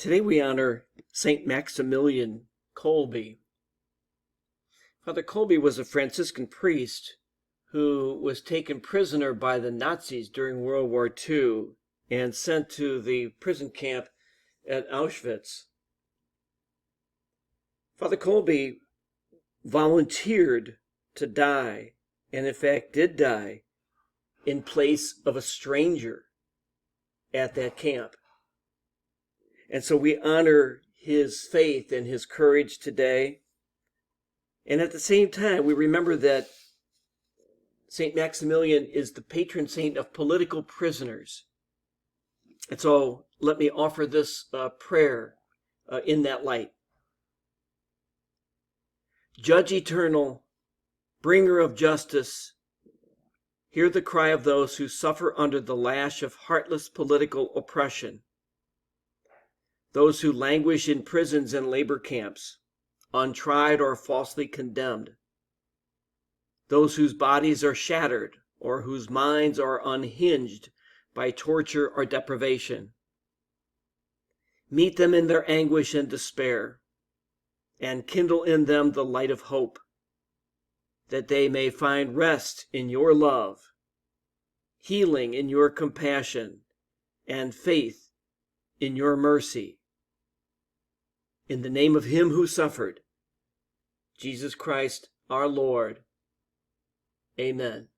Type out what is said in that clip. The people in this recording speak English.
Today we honor Saint Maximilian Kolbe. Father Kolbe was a Franciscan priest who was taken prisoner by the Nazis during World War II and sent to the prison camp at Auschwitz. Father Kolbe volunteered to die, and in fact did die, in place of a stranger at that camp. And so we honor his faith and his courage today. And at the same time, we remember that St. Maximilian is the patron saint of political prisoners. And so let me offer this prayer in that light. Judge eternal, bringer of justice, hear the cry of those who suffer under the lash of heartless political oppression. Those who languish in prisons and labor camps, untried or falsely condemned. Those whose bodies are shattered or whose minds are unhinged by torture or deprivation. Meet them in their anguish and despair, and kindle in them the light of hope, that they may find rest in your love, healing in your compassion, and faith in your mercy. In the name of him who suffered, Jesus Christ our Lord. Amen.